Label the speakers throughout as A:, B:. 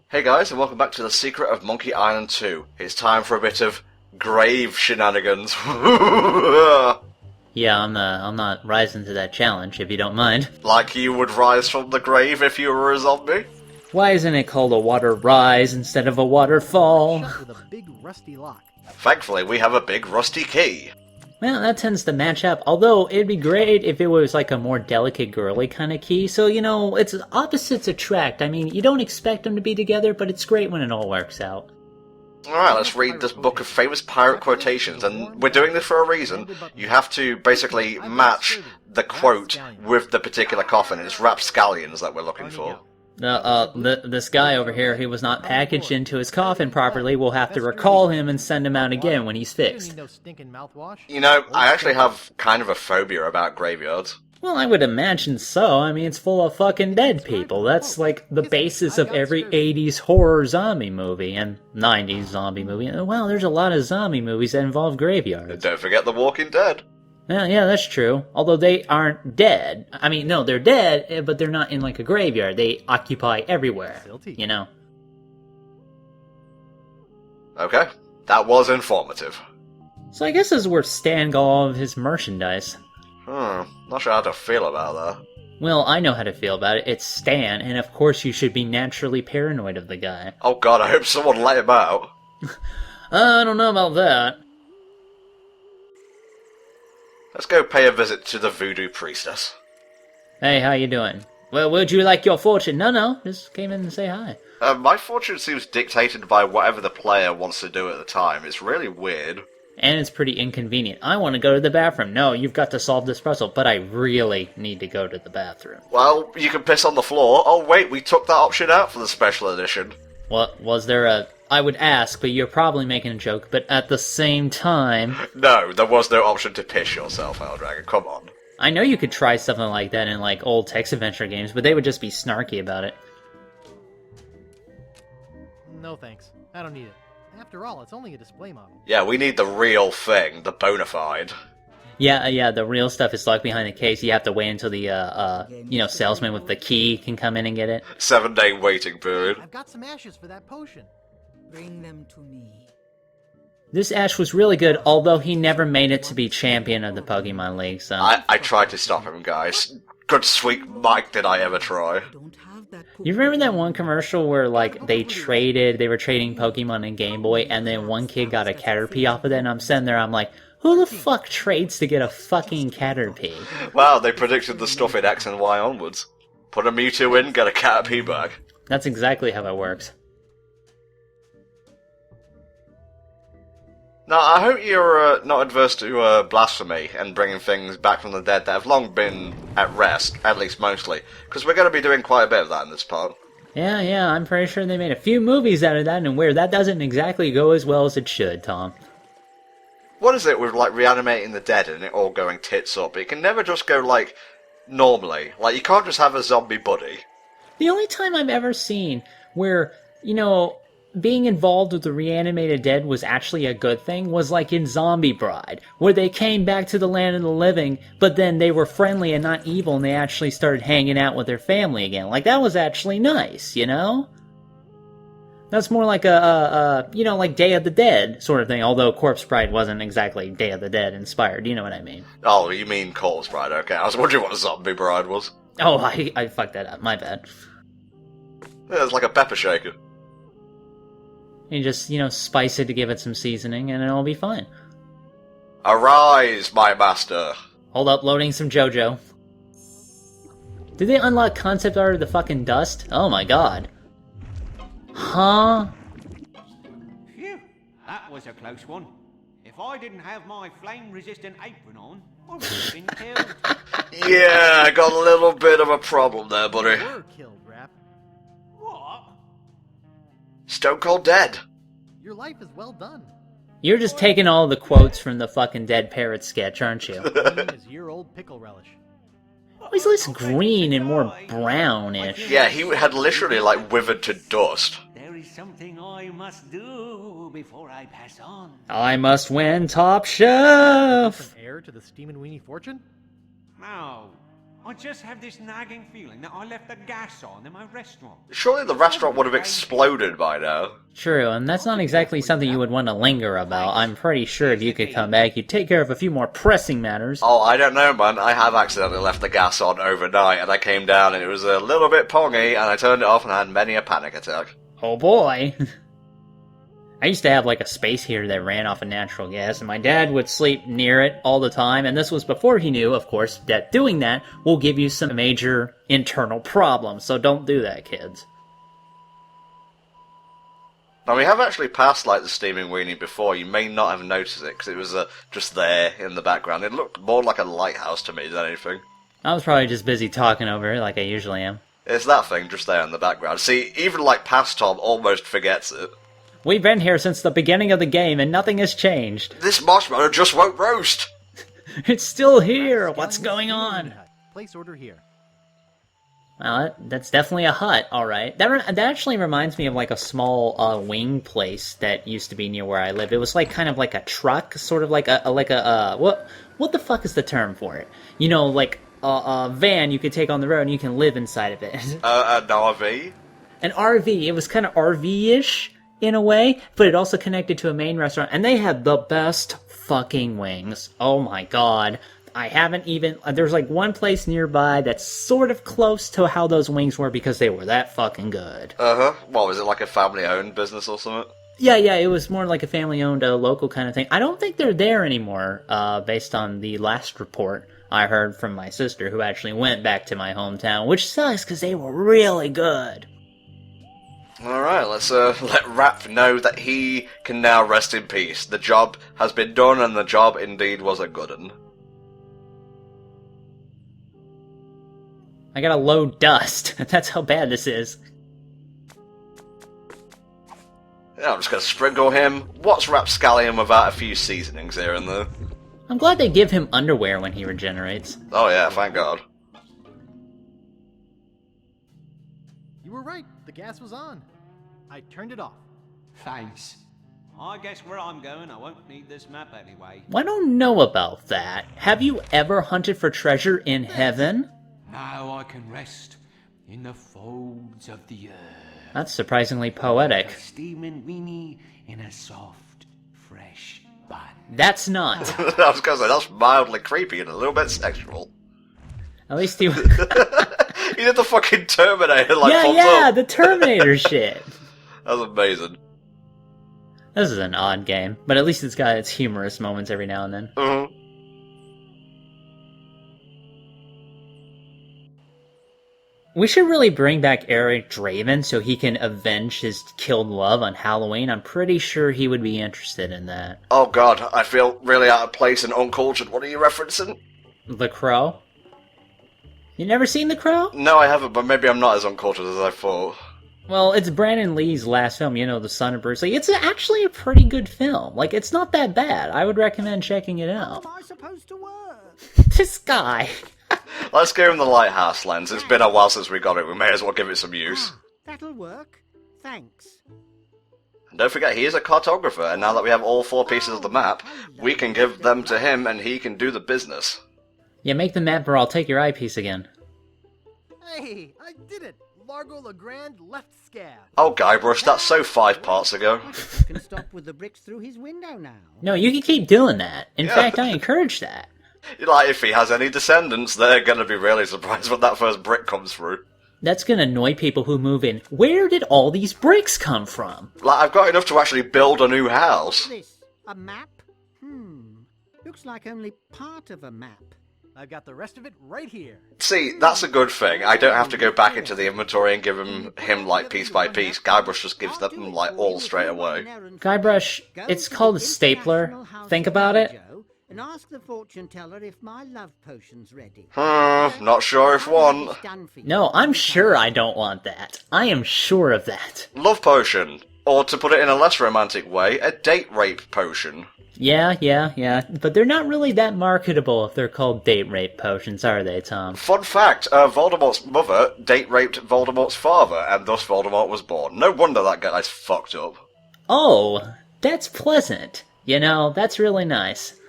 A: Hey guys, and welcome back to The Secret of Monkey Island 2. It's time for a bit of grave shenanigans.
B: Yeah, I'm not rising to that challenge, if you don't mind.
A: Like you would rise from the grave if you were a zombie?
B: Why isn't it called a water rise instead of a waterfall?
C: Shut with a big rusty lock.
A: Thankfully, we have a big rusty key.
B: Well, that tends to match up, although it'd be great if it was like a more delicate girly kind of key, so, you know, it's opposites attract. I mean, you don't expect them to be together, but it's great when it all works out.
A: Alright, let's read this book of famous pirate quotations, and we're doing this for a reason. You have to basically match the quote with the particular coffin. It's rapscallions that we're looking for.
B: This guy over here, he was not packaged into his coffin properly. We'll have to recall him and send him out again when he's fixed.
A: You know, I actually have kind of a phobia about graveyards.
B: Well, I would imagine so. I mean, it's full of fucking dead people. That's like the basis of every 80s horror zombie movie and 90s zombie movie. Well, there's a lot of zombie movies that involve graveyards.
A: Don't forget The Walking Dead.
B: Yeah, that's true. Although they aren't dead. I mean, no, they're dead, but they're not in like a graveyard. They occupy everywhere, you know?
A: Okay, that was informative.
B: So I guess it's worth Stan got all of his merchandise.
A: Not sure how to feel about that.
B: Well, I know how to feel about it. It's Stan, and of course you should be naturally paranoid of the guy.
A: Oh god, I hope someone let him out.
B: I don't know about that.
A: Let's go pay a visit to the voodoo priestess.
B: Hey, how you doing? Well, would you like your fortune? No, just came in to say hi.
A: My fortune seems dictated by whatever the player wants to do at the time. It's really weird.
B: And it's pretty inconvenient. I want to go to the bathroom. No, you've got to solve this puzzle, but I really need to go to the bathroom.
A: Well, you can piss on the floor. Oh wait, we took that option out for the special edition.
B: What, was there a... I would ask, but you're probably making a joke, but at the same time...
A: No, there was no option to piss yourself, Eldragon, come on.
B: I know you could try something like that in, like, old text-adventure games, but they would just be snarky about it.
C: No thanks. I don't need it. After all, it's only a display model.
A: Yeah, we need the real thing, the bona fide.
B: Yeah, the real stuff is locked behind the case. You have to wait until the, salesman with the key can come in and get it.
A: 7-day waiting period.
C: I've got some ashes for that potion.
D: Bring them to me.
B: This Ash was really good, although he never made it to be champion of the Pokemon League, so...
A: I tried to stop him, guys. Good sweet Mike, did I ever try.
B: You remember that one commercial where, like, they were trading Pokemon and Game Boy, and then one kid got a Caterpie off of that, and I'm sitting there, I'm like, who the fuck trades to get a fucking Caterpie?
A: Wow, they predicted the stuff in X and Y onwards. Put a Mewtwo in, get a Caterpie back.
B: That's exactly how it works.
A: Now, I hope you're not adverse to blasphemy and bringing things back from the dead that have long been at rest, at least mostly, because we're going to be doing quite a bit of that in this part.
B: Yeah, I'm pretty sure they made a few movies out of that, and where that doesn't exactly go as well as it should, Tom.
A: What is it with, like, reanimating the dead and it all going tits up? It can never just go, like, normally. Like, you can't just have a zombie buddy.
B: The only time I've ever seen where, being involved with the reanimated dead was actually a good thing was like in Zombie Bride, where they came back to the land of the living, but then they were friendly and not evil, and they actually started hanging out with their family again. Like, that was actually nice, That's more like like Day of the Dead sort of thing, although Corpse Bride wasn't exactly Day of the Dead inspired, you know what I mean?
A: Oh, you mean Corpse Bride, okay. I was wondering what Zombie Bride was.
B: Oh, I fucked that up, my bad.
A: Yeah, it's like a pepper shaker.
B: You just, spice it to give it some seasoning, and it'll be fine.
A: Arise, my master!
B: Hold up, loading some JoJo. Did they unlock concept art of the fucking dust? Oh my god. Huh?
E: Phew, that was a close one. If I didn't have my flame-resistant apron on, I would have been killed.
A: Yeah, I got a little bit of a problem there, buddy.
C: You were killed, Raph.
E: What?
A: Stone Cold Dead.
C: Your life is well done.
B: You're just taking all the quotes from the fucking Dead Parrot sketch, aren't you?
C: Green is year-old pickle relish.
B: He's less green and more brownish.
A: Yeah, he had literally, like, withered to dust.
E: There is something I must do before I pass on.
B: I must win Top Chef!
C: An heir to the Steam and Weenie fortune?
E: No, I just have this nagging feeling that I left the gas on in my restaurant.
A: Surely the restaurant would have exploded by now.
B: True, and that's not exactly something you would want to linger about. I'm pretty sure if you could come back, you'd take care of a few more pressing matters.
A: Oh, I don't know, man. I have accidentally left the gas on overnight, and I came down and it was a little bit pongy, and I turned it off and had many a panic attack.
B: Oh boy. I used to have like a space heater that ran off of natural gas, and my dad would sleep near it all the time, and this was before he knew, of course, that doing that will give you some major internal problems, so don't do that, kids.
A: Now, we have actually passed, like, the steaming weenie before. You may not have noticed it, because it was just there in the background. It looked more like a lighthouse to me than anything.
B: I was probably just busy talking over it like I usually am.
A: It's that thing just there in the background. See, even, like, past Tom almost forgets it.
B: We've been here since the beginning of the game, and nothing has changed.
A: This marshmallow just won't roast!
B: It's still here! What's going on?
C: Place order here.
B: Well, that's definitely a hut, alright. That actually reminds me of like a small wing place that used to be near where I live. It was like kind of like a truck, sort of like what the fuck is the term for it? You know, like a van you could take on the road and you can live inside of it.
A: An RV?
B: An RV. It was kind of RV-ish in a way, but it also connected to a main restaurant, and they had the best fucking wings. Oh my god. I haven't even... There's like one place nearby that's sort of close to how those wings were because they were that fucking good.
A: Uh-huh. What, was it like a family-owned business or something?
B: Yeah, it was more like a family-owned local kind of thing. I don't think they're there anymore, based on the last report I heard from my sister, who actually went back to my hometown, which sucks because they were really good.
A: Alright, let's let Rap know that he can now rest in peace. The job has been done, and the job indeed was a good one.
B: I gotta load dust. That's how bad this is.
A: Yeah, I'm just gonna sprinkle him. What's Rapscallion without a few seasonings here and there?
B: I'm glad they give him underwear when he regenerates.
A: Oh yeah, thank God.
C: You were right. The gas was on. I turned it off.
E: Thanks. I guess where I'm going, I won't need this map anyway.
B: I don't know about that. Have you ever hunted for treasure in heaven?
E: Now I can rest in the folds of the earth.
B: That's surprisingly poetic.
E: A steaming weenie in a soft, fresh bun.
B: That's not.
A: I was gonna say, that's mildly creepy and a little bit sexual.
B: At least he...
A: He did the fucking Terminator, like,
B: yeah, the Terminator shit.
A: That's amazing.
B: This is an odd game, but at least it's got its humorous moments every now and then.
A: Mm-hmm.
B: We should really bring back Eric Draven so he can avenge his killed love on Halloween. I'm pretty sure he would be interested in that.
A: Oh god, I feel really out of place and uncultured. What are you referencing?
B: The Crow? You never seen The Crow?
A: No, I haven't, but maybe I'm not as uncultured as I thought.
B: Well, it's Brandon Lee's last film, the son of Bruce Lee. It's actually a pretty good film. Like, it's not that bad. I would recommend checking it out.
D: How am I supposed to work?
B: This guy.
A: Let's give him the lighthouse lens. It's been a while since we got it. We may as well give it some use.
D: That'll work. Thanks.
A: And don't forget, he is a cartographer, and now that we have all 4 pieces of the map, we can give them to him and he can do the business.
B: Yeah, make the map or I'll take your eyepiece again.
C: Hey, I did it! Largo Legrand left scab.
A: Oh, Guybrush, that's so 5 parts ago.
D: I can stop with the bricks through his window now.
B: No, you can keep doing that. In
A: Yeah.
B: fact, I encourage that.
A: Like, if he has any descendants, they're gonna be really surprised when that first brick comes through.
B: That's gonna annoy people who move in. Where did all these bricks come from?
A: Like, I've got enough to actually build a new house.
D: What's this? A map? Looks like only part of a map.
C: I've got the rest of it right here.
A: See, that's a good thing. I don't have to go back into the inventory and give him like, piece by piece. Guybrush just gives them, like, all straight away.
B: Guybrush, it's called a stapler. Think about it.
D: And ask the fortune teller if my love potion's ready.
A: Not sure if one.
B: No, I'm sure I don't want that. I am sure of that.
A: Love potion. Or, to put it in a less romantic way, a date rape potion.
B: Yeah. But they're not really that marketable if they're called date rape potions, are they, Tom?
A: Fun fact, Voldemort's mother date raped Voldemort's father, and thus Voldemort was born. No wonder that guy's fucked up.
B: Oh, that's pleasant. That's really nice.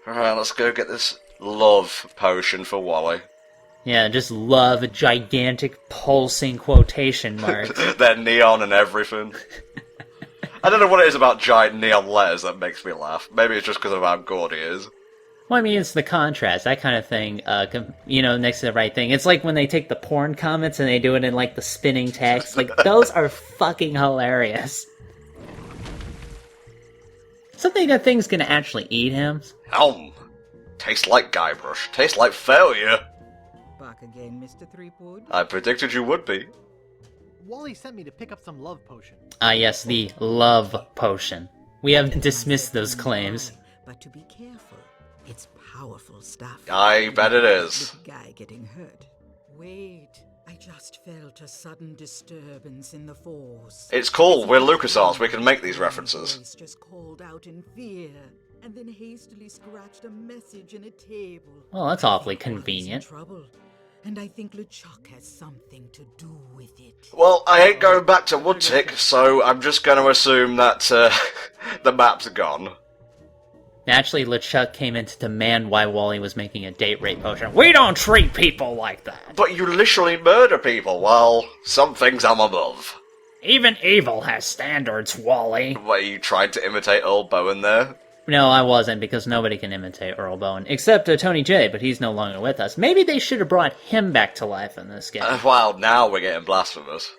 A: Alright, let's go get this love potion for Wally.
B: Yeah, just love a gigantic pulsing quotation marks.
A: They're neon and everything. I don't know what it is about giant neon letters that makes me laugh. Maybe it's just because of how gaudy it is.
B: Well, I mean, it's the contrast, that kind of thing, next to the right thing. It's like when they take the porn comments and they do it in, like, the spinning text. Like, those are fucking hilarious. Something that thing's gonna actually eat him.
A: Tastes like Guybrush. Tastes like failure.
D: Back again, Mr. Threepwood.
A: I predicted you would be.
C: Wally sent me to pick up some love potion.
B: Ah, yes, the love potion. We have dismissed those claims.
D: But to be careful, it's powerful stuff.
A: I bet it is.
D: Little guy getting hurt. Wait, I just felt a sudden disturbance in the force.
A: It's cool, we're LucasArts, we can make these references.
D: Voice just called out in fear, and then hastily scratched a message in a table.
B: Well, that's awfully
D: I think Wally's in
B: convenient.
D: trouble, and I think LeChuck has something to do with it.
A: Well, I ain't going back to Woodtick, so I'm just going to assume that the map's gone.
B: Naturally, LeChuck came in to demand why Wally was making a date rape potion. We don't treat people like that!
A: But you literally murder people. Well, some things I'm above.
B: Even evil has standards, Wally.
A: What, you tried to imitate Earl Bowen there?
B: No, I wasn't, because nobody can imitate Earl Bowen, except Tony J, but he's no longer with us. Maybe they should have brought him back to life in this game.
A: Wow, now we're getting blasphemous.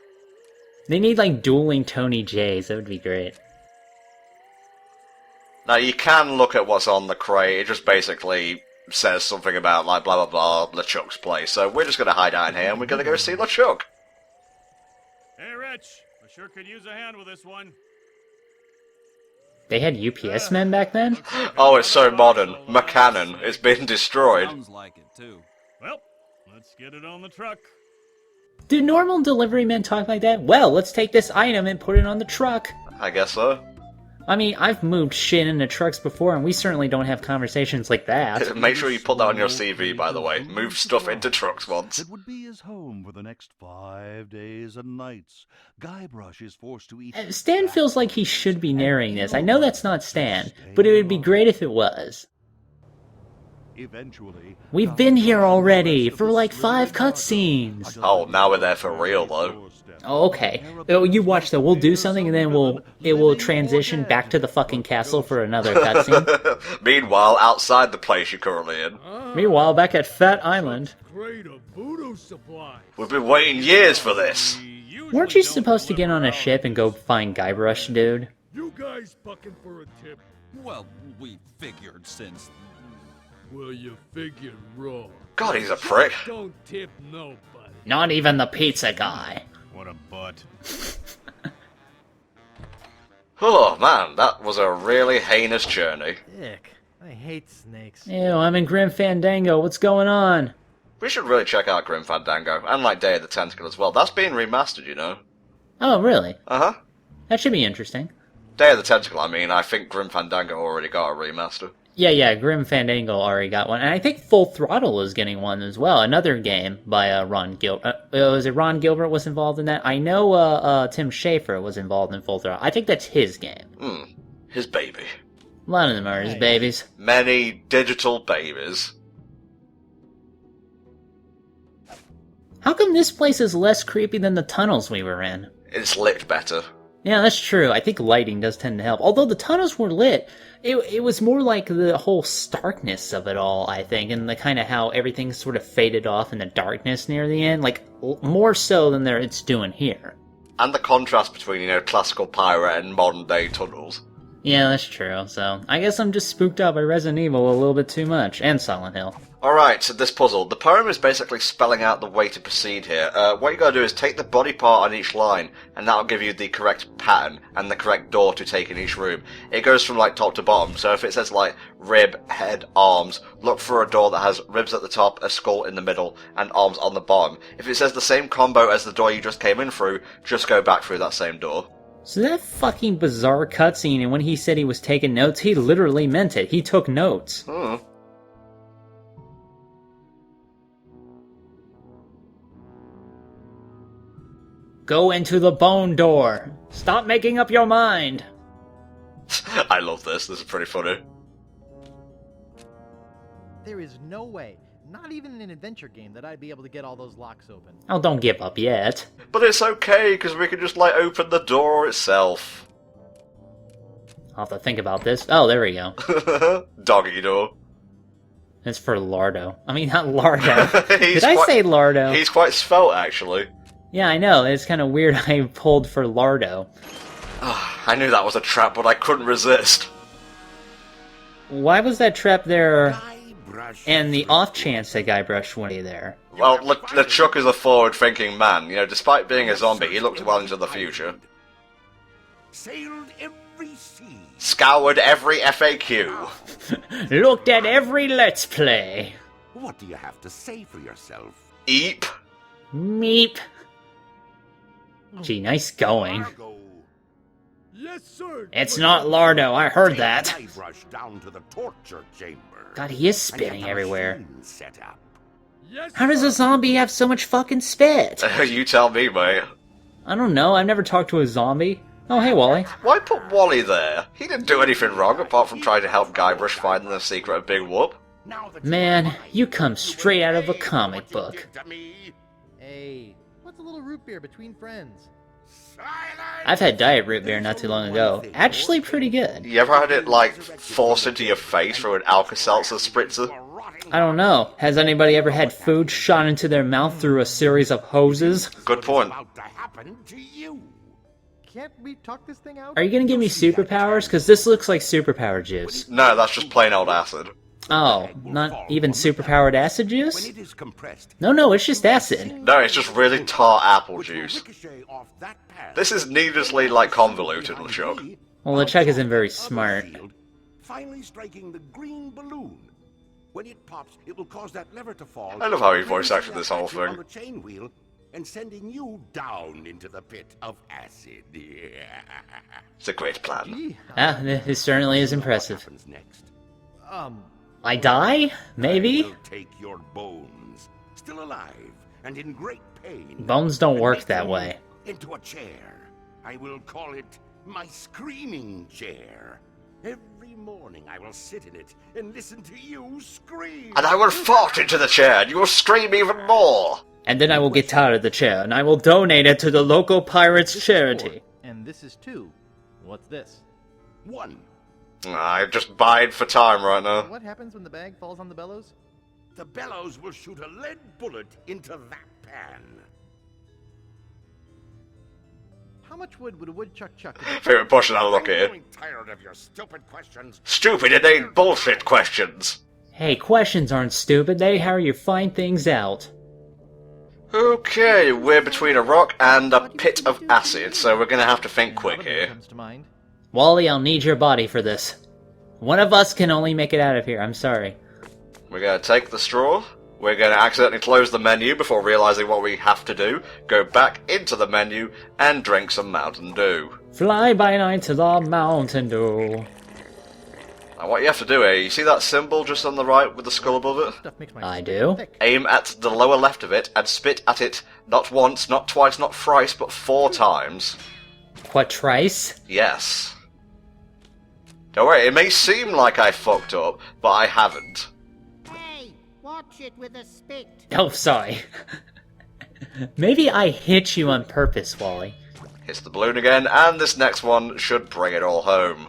B: They need, like, dueling Tony J's. That would be great.
A: Now, you can look at what's on the crate. It just basically says something about, like, blah blah blah, LeChuck's place. So we're just going to hide out in here, and we're going to go see LeChuck.
F: Hey, Rich. I sure could use a hand with this one.
B: They had UPS men back then?
A: Oh, it's so modern. McCannon. It's been destroyed.
G: Sounds like it, too.
F: Well, let's get it on the truck.
B: Do normal delivery men talk like that? Well, let's take this item and put it on the truck.
A: I guess so.
B: I mean, I've moved shit into trucks before, and we certainly don't have conversations like that.
A: Make sure you put that on your CV, by the way. Move stuff into trucks once.
H: It would be his home for the next 5 days and nights. Guybrush is forced to eat.
B: Stan feels like he should be narrating this. I know that's not Stan, but it would be great if it was.
H: Eventually,
B: We've been here already, for like 5 cutscenes.
A: Oh, now we're there for real, though.
B: Oh, okay. Oh, you watch though, we'll do something and then it will transition back to the fucking castle for another cutscene.
A: Meanwhile, outside the place you're currently in.
B: Meanwhile, back at Fat Island.
F: Great a voodoo supply.
A: We've been waiting years for this.
B: Weren't you supposed to get on a ship and go find Guybrush, dude?
F: You guys bucking for a tip?
G: Well, we figured since...
F: Well, you figured wrong.
A: God, he's a prick.
F: Don't tip nobody.
B: Not even the pizza guy.
F: What a butt.
A: Oh, man, that was a really heinous journey.
C: Ick. I hate snakes.
B: Ew, I'm in Grim Fandango. What's going on?
A: We should really check out Grim Fandango, and like Day of the Tentacle as well. That's being remastered, you know.
B: Oh, really?
A: Uh-huh.
B: That should be interesting.
A: Day of the Tentacle, I mean, I think Grim Fandango already got a remaster.
B: Yeah, Grim Fandango already got one. And I think Full Throttle is getting one as well. Another game by Ron Gilbert. Was it Ron Gilbert was involved in that? I know Tim Schafer was involved in Full Throttle. I think that's his game.
A: His baby.
B: A lot of them are his babies.
A: Many digital babies.
B: How come this place is less creepy than the tunnels we were in?
A: It's lit better.
B: Yeah, that's true. I think lighting does tend to help. Although the tunnels were lit, it was more like the whole starkness of it all, I think, and the kind of how everything sort of faded off in the darkness near the end, like, more so than it's doing here.
A: And the contrast between, you know, classical pirate and modern day tunnels.
B: Yeah, that's true. So, I guess I'm just spooked out by Resident Evil a little bit too much, and Silent Hill.
A: Alright, so this puzzle. The poem is basically spelling out the way to proceed here. What you gotta do is take the body part on each line, and that'll give you the correct pattern, and the correct door to take in each room. It goes from, like, top to bottom, so if it says, like, rib, head, arms, look for a door that has ribs at the top, a skull in the middle, and arms on the bottom. If it says the same combo as the door you just came in through, just go back through that same door.
B: So that fucking bizarre cutscene, and when he said he was taking notes, he literally meant it. He took notes. Go into the bone door. Stop making up your mind.
A: I love this. This is pretty funny.
C: There is no way, not even in an adventure game, that I'd be able to get all those locks open.
B: Oh, don't give up yet.
A: But it's okay, because we can just, like, open the door itself.
B: I'll have to think about this. Oh, there we go.
A: Doggy door.
B: It's for Lardo. I mean, not Lardo.
A: He's
B: Did I
A: quite-
B: say Lardo?
A: He's quite svelte, actually.
B: Yeah, I know. It's kind of weird I pulled for Lardo.
A: I knew that was a trap, but I couldn't resist.
B: Why was that trap there and the off chance that Guybrush would be there?
A: Well, LeChuck is a forward-thinking man. You know, despite being a zombie, he looked well into the future.
H: Sailed every sea.
A: Scoured every FAQ.
B: Looked at every Let's Play.
H: What do you have to say for yourself?
A: Eep.
B: Meep. Gee, nice going.
F: Yes, sir.
B: It's not Lardo, I heard that.
H: Guybrush down to the torture chamber.
B: God, he is
H: And get
B: spitting
H: the
B: everywhere.
H: machine set up.
F: Yes,
B: How does a zombie have so much fucking spit?
A: You tell me, mate.
B: I don't know, I've never talked to a zombie. Oh, hey, Wally.
A: Why put Wally there? He didn't do anything wrong apart from trying to help Guybrush find the secret of Big Whoop.
H: Now that
B: Man, you come straight out of a comic
H: what you
B: book.
H: did to me.
C: Hey, what's a little root beer between friends?
H: Silence!
B: I've had diet root beer not too long ago. Actually pretty good.
A: You ever had it, like, forced into your face through an Alka-Seltzer spritzer?
B: I don't know. Has anybody ever had food shot into their mouth through a series of hoses?
A: Good point.
H: About to happen to you.
C: Can't we talk this thing out?
B: Are you gonna give me superpowers? Because this looks like superpower juice.
A: No, that's just plain old acid.
B: Oh, not even superpowered acid
H: When
B: juice?
H: it is compressed,
B: No, it's just acid.
A: No, it's just really tart apple
H: which will
A: juice.
H: ricochet off that pad.
A: This is needlessly, like, convoluted, LeChuck.
B: Well, LeChuck isn't very smart.
H: Finally striking the green balloon. When it pops, it will cause that lever to fall.
A: I love how he voice acted this whole
H: On
A: thing.
H: the chain wheel and sending you down into the pit of acid.
A: It's a great plan.
C: Gee,
B: Ah, this certainly is impressive.
H: What happens next?
B: I die? Maybe?
H: I will take your bones, still alive and in great pain.
B: Bones don't
H: and
B: work
H: make
B: that
H: them
B: way.
H: Into a chair. I will call it my screaming chair. Every morning I will sit in it and listen to you scream.
A: And I will fart into the chair, and you will scream even more!
B: And then I will get tired of the chair, and I will donate it to the local pirates charity.
C: and this is 2. What's this?
H: 1.
A: I'm just buying for time right now.
C: What happens when the bag falls on the bellows?
H: The bellows will shoot a lead bullet into that pan.
C: How much wood would a woodchuck chuck?
A: Favorite portion I look
H: I'm
A: here.
H: growing tired of your stupid questions.
A: Stupid, inane bullshit questions.
B: Hey, questions aren't stupid, they how you find things out.
A: Okay, we're between a rock and a pit of acid, so we're gonna have to think quick
C: Another name
A: here.
C: comes to mind.
B: Wally, I'll need your body for this. One of us can only make it out of here, I'm sorry.
A: We're gonna take the straw, we're gonna accidentally close the menu before realizing what we have to do, go back into the menu, and drink some Mountain Dew.
B: Fly by night to the Mountain Dew.
A: Now what you have to do here, you see that symbol just on the right with the skull above it?
C: Stuff makes my
B: I
C: spit
B: do.
C: thick.
A: Aim at the lower left of it and spit at it not once, not twice, not thrice, but 4 times.
B: Quatrice?
A: Yes. Don't worry, it may seem like I fucked up, but I haven't.
I: Hey, watch it with a spit.
B: Oh, sorry. Maybe I hit you on purpose, Wally.
A: Hits the balloon again, and this next one should bring it all home.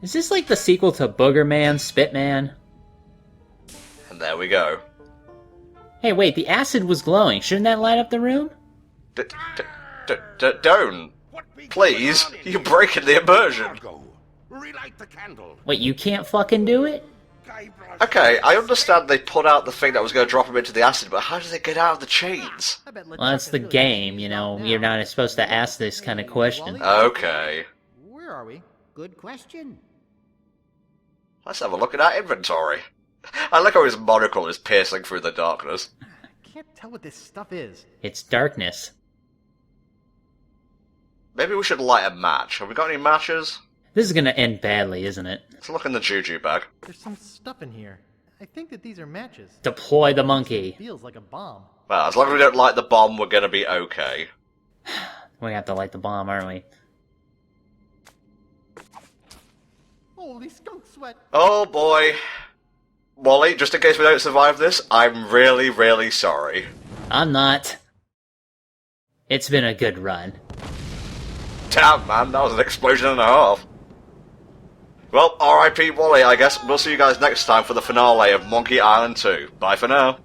B: Is this like the sequel to Booger Man, Spit Man?
A: And there we go.
B: Hey, wait, the acid was glowing. Shouldn't that light up the room?
A: Don't.
H: What be
A: Please,
H: going on in
A: you're
H: here?
A: breaking the immersion.
H: Margot, relight the candle.
B: Wait, you can't fucking do it?
H: Guybrush,
A: Okay, I understand they put out the thing that was going to drop him into the acid, but how do they get out of the chains?
C: I bet LeChuck
B: Well, that's
C: is
B: the
C: really
B: game,
C: happy
B: you know.
C: about
B: You're
C: now.
B: not supposed to ask this kind of question.
A: Okay.
C: Where are we?
I: Good question.
A: Let's have a look at our inventory. I like how his monocle is piercing through the darkness.
C: I can't tell what this stuff is.
B: It's darkness.
A: Maybe we should light a match. Have we got any matches?
B: This is gonna end badly, isn't it?
A: Let's look in the juju bag.
C: There's some stuff in here. I think that these are matches.
B: Deploy the monkey.
C: Feels like a bomb.
A: Well, as long as we don't light the bomb, we're gonna be okay.
B: We have to light the bomb, aren't we?
C: Holy skunk sweat!
A: Oh boy. Wally, just in case we don't survive this, I'm really, really sorry.
B: I'm not. It's been a good run.
A: Damn, man, that was an explosion and a half. Well, R.I.P. Wally, I guess. We'll see you guys next time for the finale of Monkey Island 2. Bye for now.